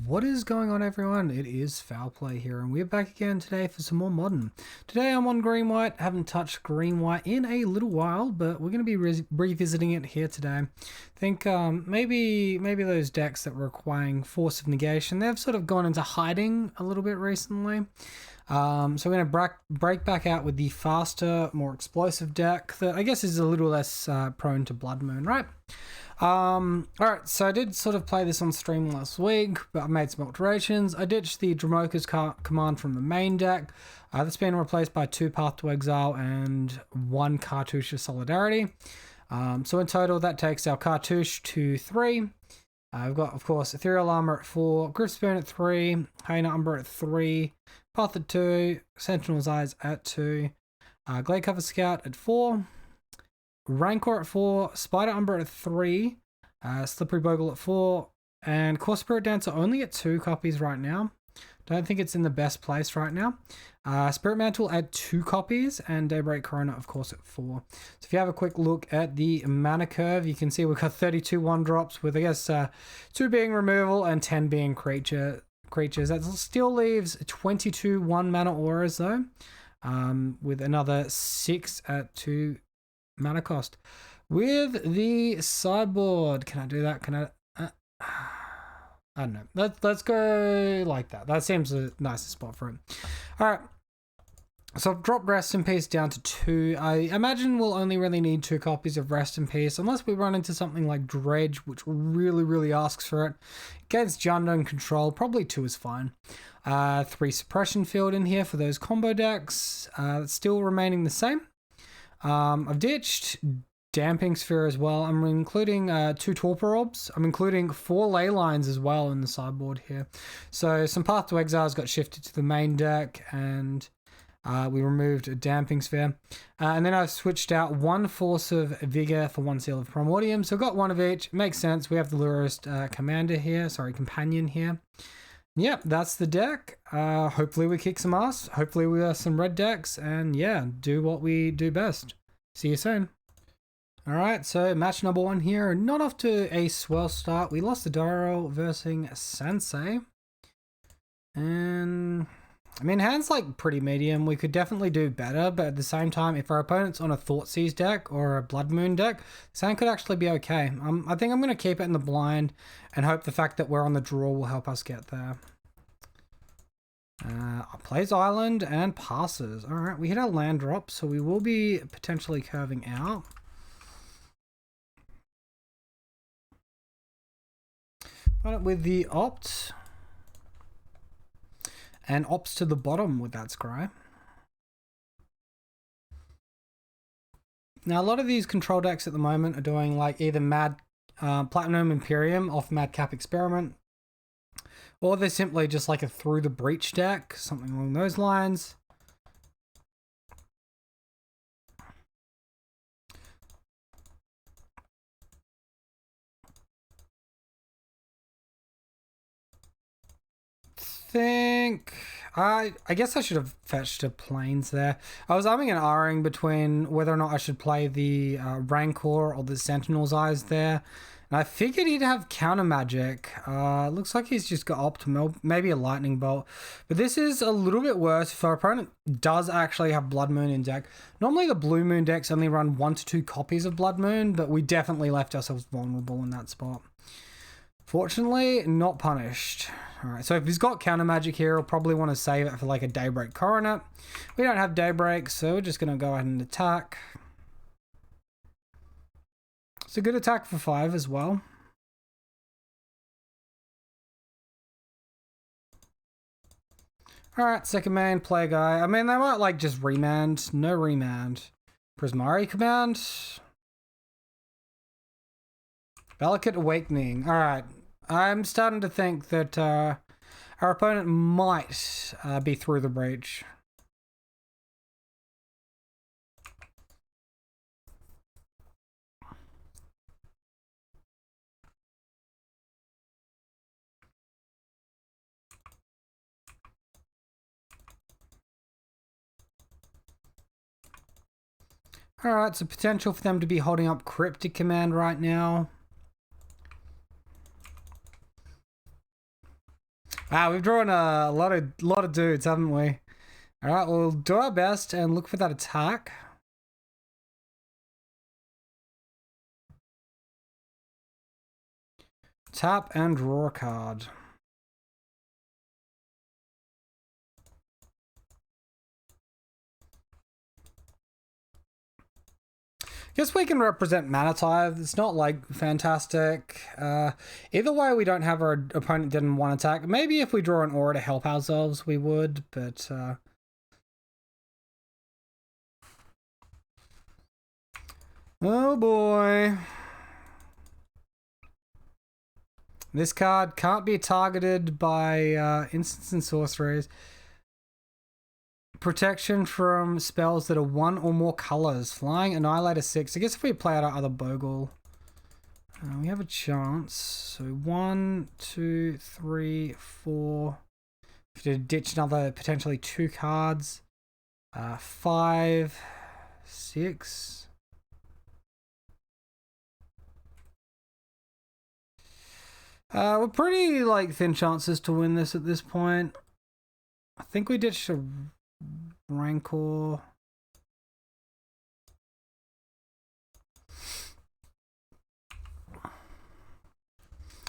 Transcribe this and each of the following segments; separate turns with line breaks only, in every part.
What is going on, everyone? It is Foul Play here, and we're back again today for some more Modern. Today I'm on Green White. Haven't touched Green White in a little while, but we're going to be revisiting it here today. I think maybe those decks that were requiring Force of Negation, they've sort of gone into hiding a little bit recently. So we're going to break back out with the faster, more explosive deck that I guess is a little less prone to Blood Moon, right? Alright, so I did sort of play this on stream last week, but I made some alterations. I ditched the Dromoka's command from the main deck. That's been replaced by 2 Path to Exile and 1 Cartouche of Solidarity. So in total, that takes our Cartouche to 3. We've got, of course, Ethereal Armor at 4, Grip Spoon at 3, Hyena Umber at 3, Path at 2, Sentinel's Eyes at 2, Glade Cover Scout at 4, Rancor at 4, Spider Umber at 3, Slippery Bogle at 4, and Core Spirit Dancer only at 2 copies right now. Don't think it's in the best place right now. Spirit Mantle at 2 copies, and Daybreak Corona, of course, at 4. So if you have a quick look at the mana curve, you can see we've got 32 1-drops with, I guess, 2 being removal and 10 being creatures. That still leaves 22 1-mana auras, though, with another 6 at 2 mana cost. With the sideboard, can I do that? Can I don't know. Let's go like that. That seems the nicest spot for it. All right, so I've dropped Rest in Peace down to 2. I imagine we'll only really need 2 copies of Rest in Peace unless we run into something like Dredge, which really asks for it. Against Jund Control, probably 2 is fine. 3 Suppression Field in here for those combo decks. Still remaining the same. I've ditched Damping Sphere as well. I'm including 2 Torpor Orbs. I'm including 4 Ley Lines as well in the sideboard here. So some Path to Exiles got shifted to the main deck, and we removed a Damping Sphere. And then I've switched out 1 Force of Vigor for 1 Seal of Primordium. So I've got 1 of each. Makes sense. We have the Lurist Companion here. Yep, that's the deck. Hopefully we kick some ass. Hopefully we have some red decks. And yeah, do what we do best. See you soon. Alright, so match number 1 here. Not off to a swell start. We lost the Doro versus Sensei. And I mean, hand's like pretty medium. We could definitely do better, but at the same time, if our opponent's on a Thoughtseize deck or a Blood Moon deck, this hand could actually be okay. I think I'm going to keep it in the blind and hope the fact that we're on the draw will help us get there. Plays Island and passes. Alright, we hit our land drop, so we will be potentially curving out. With the Opt. And Ops to the bottom with that Scry. Now, a lot of these control decks at the moment are doing like either Platinum Imperium off Madcap Experiment, or they're simply just like a Through the Breach deck, something along those lines. I guess I should have fetched a Plains there. I was umming and ahhing between whether or not I should play the Rancor or the Sentinel's Eyes there. And I figured he'd have counter magic. Looks like he's just got Optimal, maybe a Lightning Bolt. But this is a little bit worse if our opponent does actually have Blood Moon in deck. Normally the Blue Moon decks only run 1 to 2 copies of Blood Moon, but we definitely left ourselves vulnerable in that spot. Fortunately, not punished. Alright, so if he's got counter magic here, he'll probably want to save it for like a Daybreak Coronet. We don't have Daybreak, so we're just going to go ahead and attack. It's a good attack for 5 as well. Alright, second main, play guy. I mean, they might like just remand. No remand. Prismari command. Delicate Awakening. Alright. I'm starting to think that our opponent might be Through the Breach. Alright, so potential for them to be holding up Cryptic Command right now. Wow, we've drawn a lot of dudes, haven't we? All right, we'll do our best and look for that attack. Tap and draw a card. Guess we can represent Mana Tithe. It's not like fantastic. Either way, we don't have our opponent didn't want attack. Maybe if we draw an aura to help ourselves, we would, but oh boy. This card can't be targeted by instants and sorceries. Protection from spells that are one or more colors. Flying, Annihilator 6. I guess if we play out our other Bogle, we have a chance. So 1, 2, 3, 4. We have to ditch another potentially 2 cards. 5, 6. We're pretty like thin chances to win this at this point. I think we ditched a Rancor.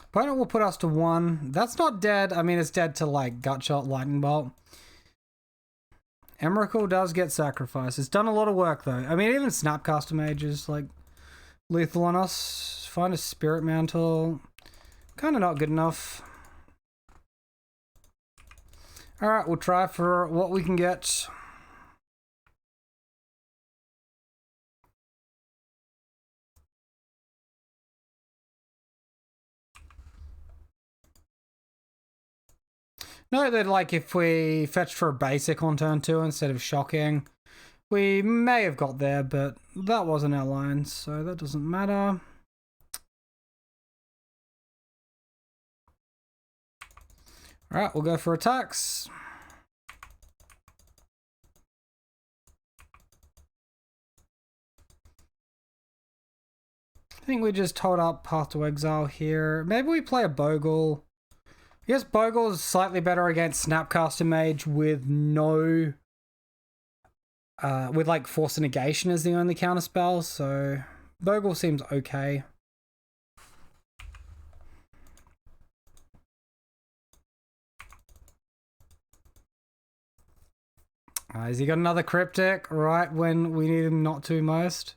Opponent will put us to 1. That's not dead. I mean, it's dead to like Gutshot, Lightning Bolt. Emrakul does get sacrificed. It's done a lot of work though. I mean, even Snapcaster Mage is like lethal on us. Find a Spirit Mantle. Kind of not good enough. Alright, we'll try for what we can get. Note that, like, if we fetched for a basic on turn 2 instead of shocking, we may have got there, but that wasn't our line, so that doesn't matter. Alright, we'll go for attacks. I think we just hold up Path to Exile here. Maybe we play a Bogle. I guess Bogle is slightly better against Snapcaster Mage with no... with like Force of Negation as the only counterspell, so Bogle seems okay. Has he got another Cryptic right when we need him not to most?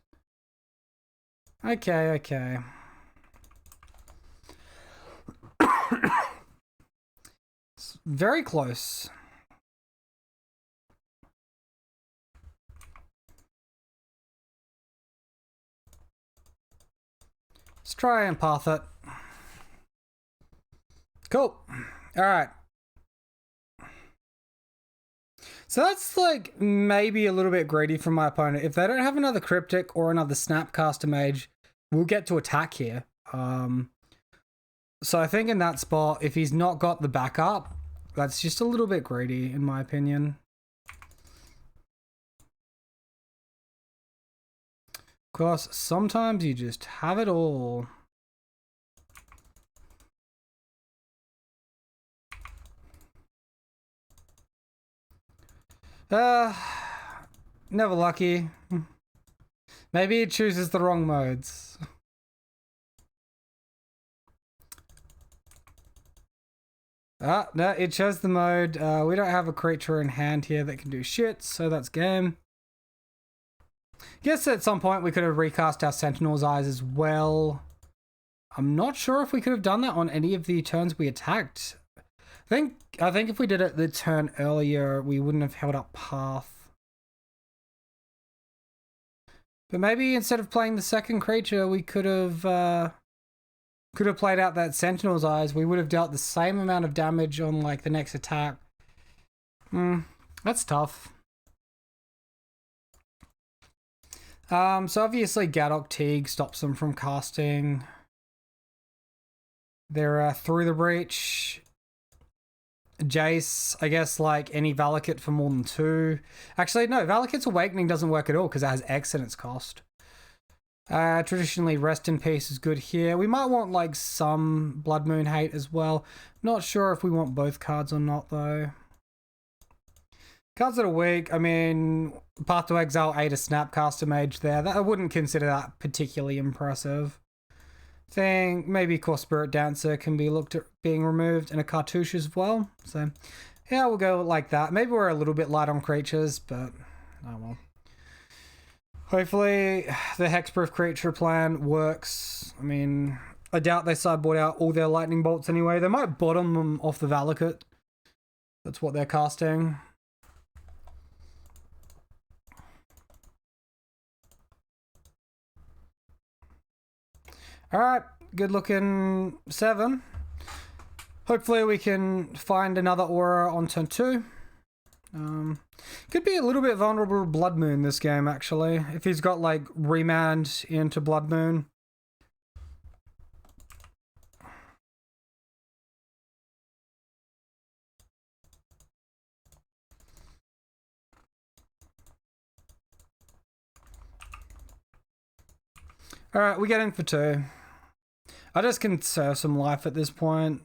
Okay, okay. It's very close. Let's try and path it. Cool. Alright. So that's like maybe a little bit greedy from my opponent. If they don't have another Cryptic or another Snapcaster Mage, we'll get to attack here. So I think in that spot, if he's not got the backup, that's just a little bit greedy in my opinion. Of course, sometimes you just have it all. Never lucky. Maybe it chooses the wrong modes. No, it chose the mode. We don't have a creature in hand here that can do shit, so that's game. Guess at some point we could have recast our Sentinel's Eyes as well. I'm not sure if we could have done that on any of the turns we attacked. I think if we did it the turn earlier, we wouldn't have held up Path. But maybe instead of playing the second creature, we could have played out that Sentinel's Eyes. We would have dealt the same amount of damage on like the next attack. That's tough. So obviously Gadok Teague stops them from casting. They're through the breach. Jace, I guess like any Valakut for more than 2. Actually, no, Valakut's Awakening doesn't work at all because it has X in its cost. Traditionally, Rest in Peace is good here. We might want like some Blood Moon Hate as well. Not sure if we want both cards or not though. Cards that are weak, I mean, Path to Exile, 8 a Snapcaster Mage there. I wouldn't consider that particularly impressive. Think maybe Core Spirit Dancer can be looked at being removed, and a Cartouche as well. So, yeah, we'll go like that. Maybe we're a little bit light on creatures, but oh well. Hopefully the Hexproof creature plan works. I mean, I doubt they sideboard out all their Lightning Bolts anyway. They might bottom them off the Valakut. That's what they're casting. Alright, good looking 7. Hopefully we can find another aura on turn 2. Could be a little bit vulnerable to Blood Moon this game, actually. If he's got, like, Remand into Blood Moon. Alright, we get in for 2. I just conserve some life at this point.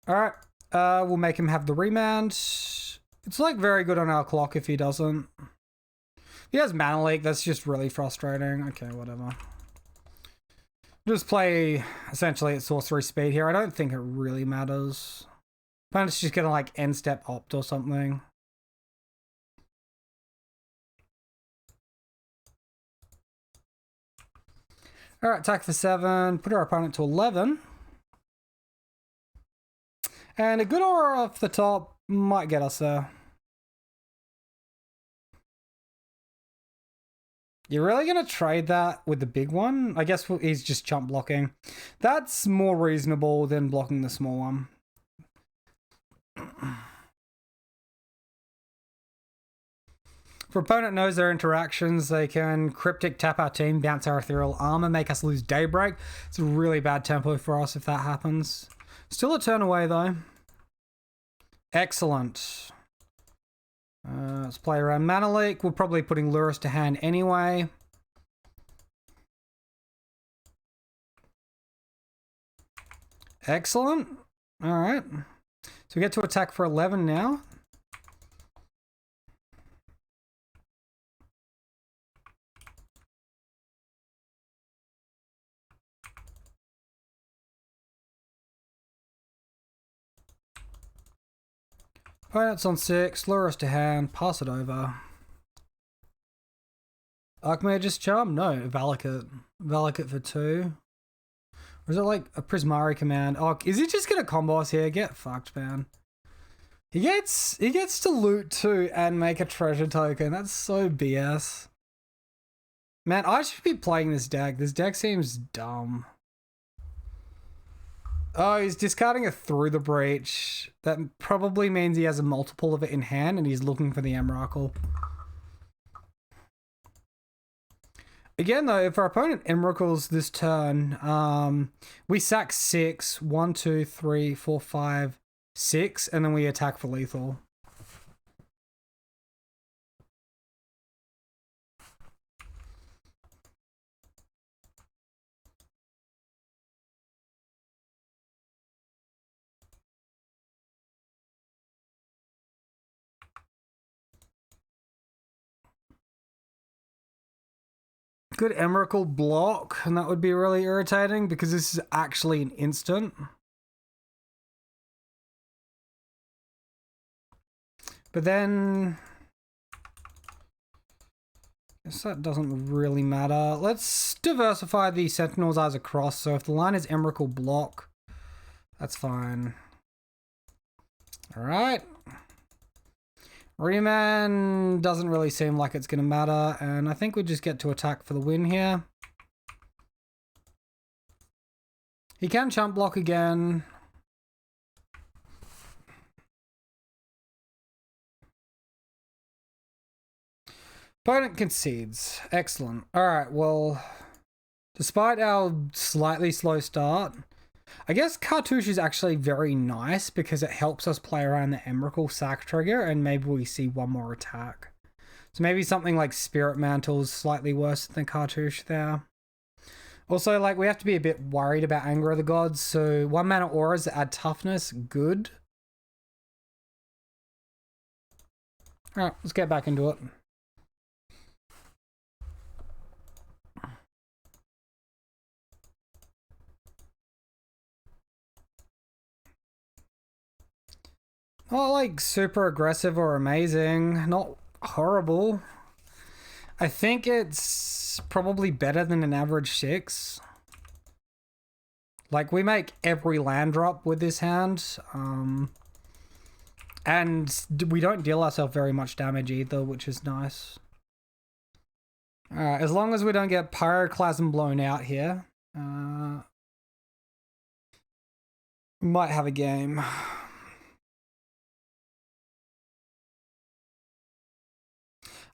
Alright, we'll make him have the Remand. It's like very good on our clock if he doesn't. If he has Mana Leak, that's just really frustrating. Okay, whatever. Just play essentially at sorcery speed here. I don't think it really matters. Opponent's just gonna like end step opt or something. Alright, attack for 7. Put our opponent to 11. And a good aura off the top might get us there. You're really going to trade that with the big one? I guess he's just chump blocking. That's more reasonable than blocking the small one. If our opponent knows their interactions, they can Cryptic tap our team, bounce our Ethereal Armor, make us lose Daybreak. It's a really bad tempo for us if that happens. Still a turn away though. Excellent. Let's play around Mana Leak. We're probably putting Lurrus to hand anyway. Excellent. Alright. So we get to attack for 11 now. Opponent's on 6, Lurrus to hand, pass it over. Archmage's Charm? No, Valakut. Valakut for 2. Or is it like a Prismari command? Oh, is he just gonna combo us here? Get fucked, man. He gets to loot 2 and make a treasure token. That's so BS. Man, I should be playing this deck. This deck seems dumb. Oh, he's discarding a Through the Breach. That probably means he has a multiple of it in hand and he's looking for the Emrakul. Again though, if our opponent Emrakuls this turn, we sack 6, 1, 2, 3, 4, 5, 6, and then we attack for lethal. Good Emrakul block, and that would be really irritating because this is actually an instant. But then, I guess that doesn't really matter. Let's diversify the Sentinel's Eyes across. So if the line is Emrakul block, that's fine. All right. Remand doesn't really seem like it's going to matter, and I think we just get to attack for the win here. He can chump block again. Opponent concedes. Excellent. Alright, well, despite our slightly slow start, I guess Cartouche is actually very nice because it helps us play around the Emrakul sack trigger and maybe we see one more attack. So maybe something like Spirit Mantle's slightly worse than Cartouche there. Also, like, we have to be a bit worried about Anger of the Gods, so 1 mana auras that add toughness, good. Alright, let's get back into it. Not like super aggressive or amazing, not horrible. I think it's probably better than an average 6. Like, we make every land drop with this hand. And we don't deal ourselves very much damage either, which is nice. Alright, as long as we don't get Pyroclasm blown out here. We might have a game.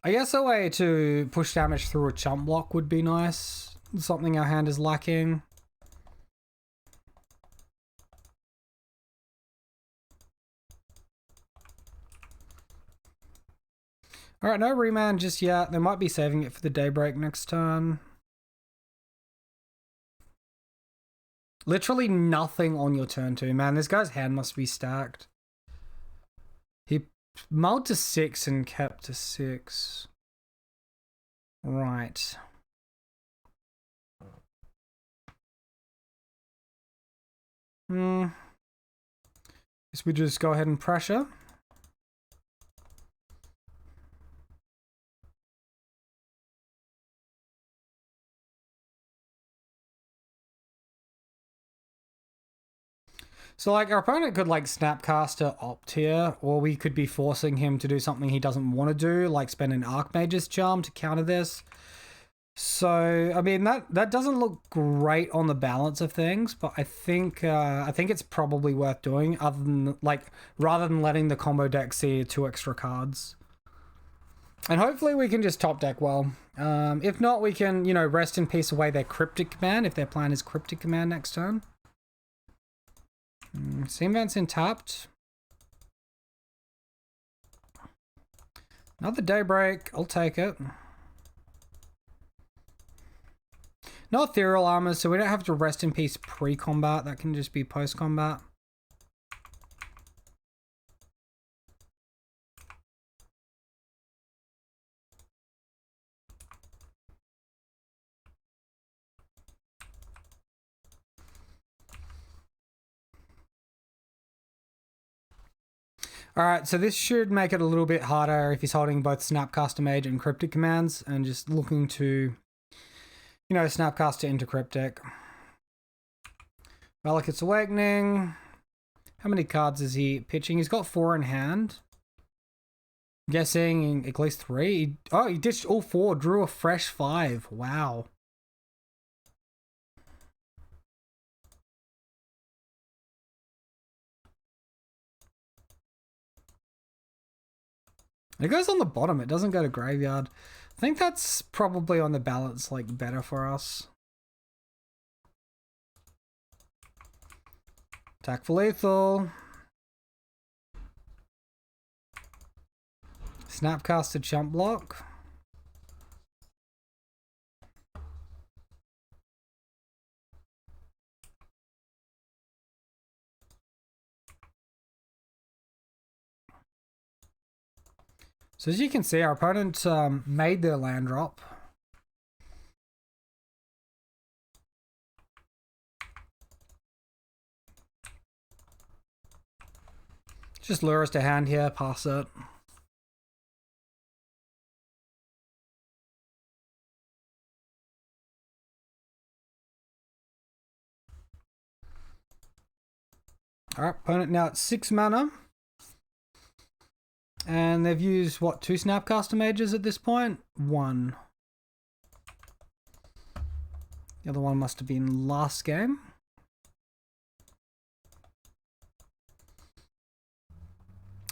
I guess a way to push damage through a chump block would be nice. Something our hand is lacking. Alright, no remand just yet. They might be saving it for the Daybreak next turn. Literally nothing on your turn 2, man. This guy's hand must be stacked. He mulled to 6 and kept to 6. Right. Guess we just go ahead and pressure. So, like, our opponent could, like, Snapcaster opt here, or we could be forcing him to do something he doesn't want to do, like spend an Archmage's Charm to counter this. So, I mean, that doesn't look great on the balance of things, but I think it's probably worth doing, other than, like, rather than letting the combo deck see 2 extra cards. And hopefully we can just top deck well. If not, we can, you know, rest in peace away their Cryptic Command, if their plan is Cryptic Command next turn. Same event's in tapped. Another Daybreak. I'll take it. No Ethereal Armor, so we don't have to rest in peace pre-combat. That can just be post-combat. Alright, so this should make it a little bit harder if he's holding both Snapcaster Mage and Cryptic commands and just looking to, you know, Snapcaster into Cryptic. Relicate's Awakening. How many cards is he pitching? He's got 4 in hand. I'm guessing at least 3. Oh, he ditched all 4, drew a fresh 5. Wow. It goes on the bottom, it doesn't go to graveyard. I think that's probably on the balance, like, better for us. Attack for lethal. Snapcaster chump block. So as you can see, our opponent made their land drop. Just lure us to hand here, pass it. Alright, opponent now at 6 mana. And they've used, what, 2 Snapcaster Mages at this point? 1. The other one must have been last game.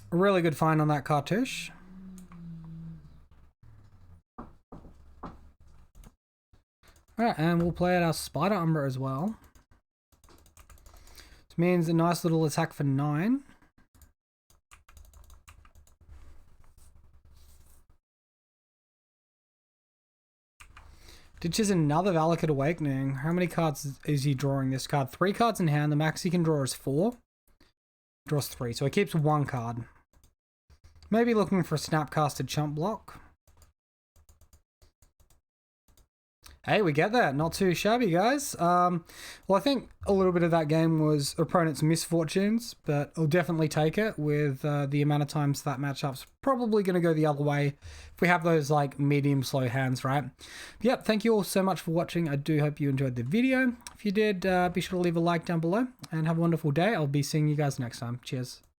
A really good find on that Cartouche. Alright, and we'll play out our Spider Umbra as well. means a nice little attack for 9. Ditches another Valakut Awakening. How many cards is he drawing this card? 3 cards in hand. The max he can draw is 4. Draws 3, so he keeps 1 card. Maybe looking for a Snapcasted Chump Block. Hey, we get that. Not too shabby, guys. Well, I think a little bit of that game was opponent's misfortunes, but I'll definitely take it with the amount of times that matchup's probably going to go the other way if we have those like medium slow hands, right? But yep, thank you all so much for watching. I do hope you enjoyed the video. If you did, be sure to leave a like down below and have a wonderful day. I'll be seeing you guys next time. Cheers.